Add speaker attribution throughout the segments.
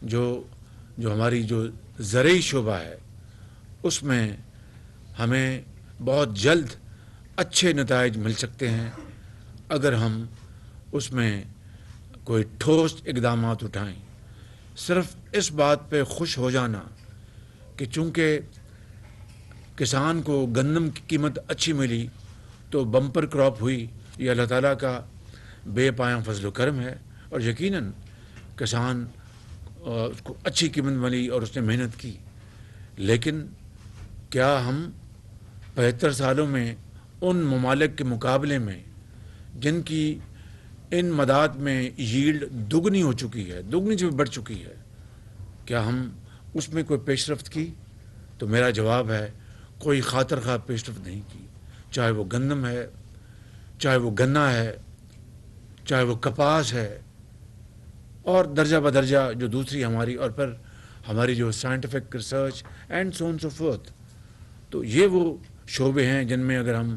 Speaker 1: جو ہماری جو زرعی شعبہ ہے اس میں ہمیں بہت جلد اچھے نتائج مل سکتے ہیں اگر ہم اس میں کوئی ٹھوس اقدامات اٹھائیں. صرف اس بات پہ خوش ہو جانا کہ چونکہ کسان کو گندم کی قیمت اچھی ملی تو بمپر کراپ ہوئی، یہ اللہ تعالیٰ کا بے پایاں فضل و کرم ہے. اور یقیناً کسان اس کو اچھی قیمت ملی اور اس نے محنت کی. لیکن کیا ہم 75 سالوں میں ان ممالک کے مقابلے میں جن کی ان مدات میں ییلڈ دگنی ہو چکی ہے، دگنی سے بھی بڑھ چکی ہے، کیا ہم اس میں کوئی پیش رفت کی؟ تو میرا جواب ہے کوئی خاطر خواہ پیش رفت نہیں کی. چاہے وہ گندم ہے، چاہے وہ گنا ہے، چاہے وہ کپاس ہے، اور درجہ بدرجہ جو دوسری ہماری، اور پھر ہماری جو scientific research and so on so forth. تو یہ وہ شعبے ہیں جن میں اگر ہم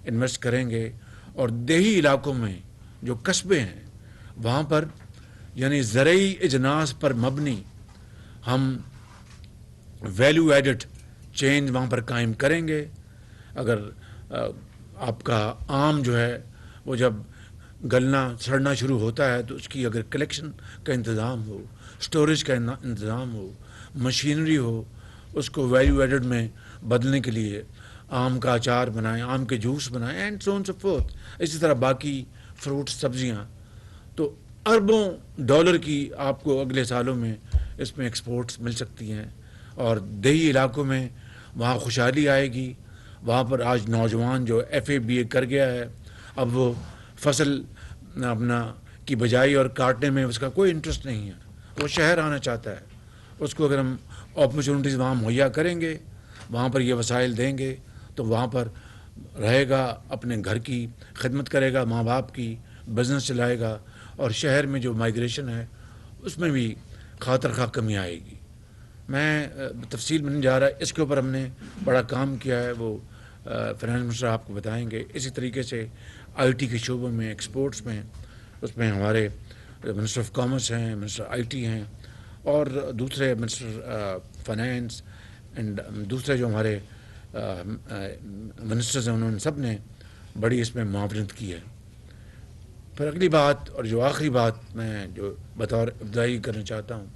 Speaker 1: انویسٹ کریں گے، اور دیہی علاقوں میں جو قصبے ہیں وہاں پر یعنی زرعی اجناس پر مبنی ہم ویلیو ایڈڈ چین وہاں پر قائم کریں گے. اگر آپ کا آم جو ہے وہ جب گلنا سڑنا شروع ہوتا ہے تو اس کی اگر کلیکشن کا انتظام ہو، سٹوریج کا انتظام ہو، مشینری ہو، اس کو ویلیو ایڈڈ میں بدلنے کے لیے آم کا اچار بنائیں، آم کے جوس بنائیں and so on so forth. اسی طرح باقی فروٹ سبزیاں، تو اربوں ڈالر کی آپ کو اگلے سالوں میں اس میں ایکسپورٹس مل سکتی ہیں. اور دیہی علاقوں میں وہاں خوشحالی آئے گی. وہاں پر آج نوجوان جو FA BA کر گیا ہے اب وہ فصل اپنا کی بجائی اور کاٹنے میں اس کا کوئی انٹرسٹ نہیں ہے، وہ شہر آنا چاہتا ہے. اس کو اگر ہم اپرچونٹیز وہاں مہیا کریں گے، وہاں پر یہ وسائل دیں گے تو وہاں پر رہے گا، اپنے گھر کی خدمت کرے گا، ماں باپ کی بزنس چلائے گا. اور شہر میں جو مائیگریشن ہے اس میں بھی خاطر خواہ کمی آئے گی. میں تفصیل میں نہیں جا رہا، اس کے اوپر ہم نے بڑا کام کیا ہے، وہ فائنانس منسٹر آپ کو بتائیں گے. اسی طریقے سے IT کے شعبوں میں، ایکسپورٹس میں، اس میں ہمارے منسٹر آف کامرس ہیں، منسٹر IT ہیں، اور دوسرے منسٹر فائنانس اینڈ دوسرے جو ہمارے منسٹرز ہیں انہوں نے سب نے بڑی اس میں معاونت کی ہے. پھر اگلی بات اور جو آخری بات میں جو بطور ابتدائی کرنا چاہتا ہوں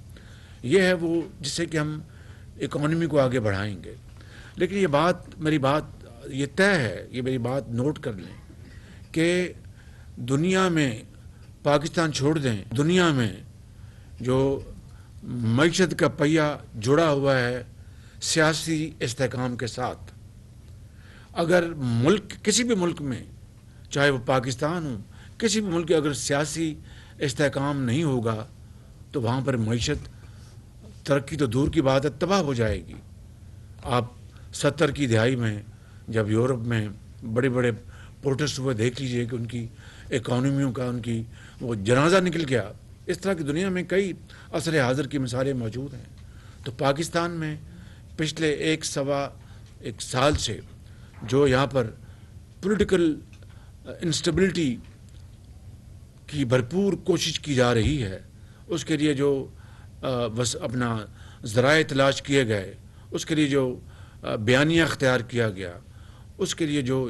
Speaker 1: یہ ہے وہ جس سے کہ ہم اکانومی کو آگے بڑھائیں گے. لیکن یہ بات میری بات یہ طے ہے، یہ میری بات نوٹ کر لیں کہ دنیا میں پاکستان چھوڑ دیں، دنیا میں جو معیشت کا پہیہ جڑا ہوا ہے سیاسی استحکام کے ساتھ. اگر ملک کسی بھی ملک میں چاہے وہ پاکستان ہو، کسی بھی ملک کے اگر سیاسی استحکام نہیں ہوگا تو وہاں پر معیشت ترقی تو دور کی بات ہے، تباہ ہو جائے گی. آپ 70 کی دہائی میں جب یورپ میں بڑے بڑے پروٹیسٹ ہوئے دیکھ لیجئے کہ ان کی اکانومیوں کا ان کی وہ جنازہ نکل گیا. اس طرح کی دنیا میں کئی عصر حاضر کی مثالیں موجود ہیں. تو پاکستان میں پچھلے ایک سال سے جو یہاں پر پولیٹیکل انسٹیبلٹی کی بھرپور کوشش کی جا رہی ہے، اس کے لیے جو اپنا ذرائع تلاش کیے گئے، اس کے لیے جو بیانیہ اختیار کیا گیا، اس کے لیے جو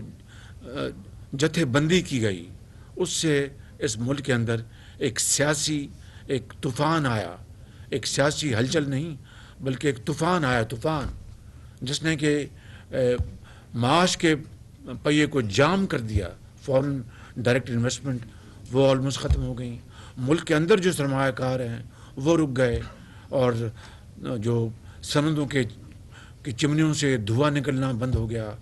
Speaker 1: جتھے بندی کی گئی، اس سے اس ملک کے اندر ایک سیاسی ایک طوفان آیا. ایک سیاسی ہلچل نہیں بلکہ ایک طوفان آیا، طوفان جس نے کہ معاش کے پہیے کو جام کر دیا. فورن ڈائریکٹ انویسٹمنٹ وہ آلموسٹ ختم ہو گئیں. ملک کے اندر جو سرمایہ کار ہیں وہ رک گئے، اور جو سندوں کے چمنیوں سے دھواں نکلنا بند ہو گیا.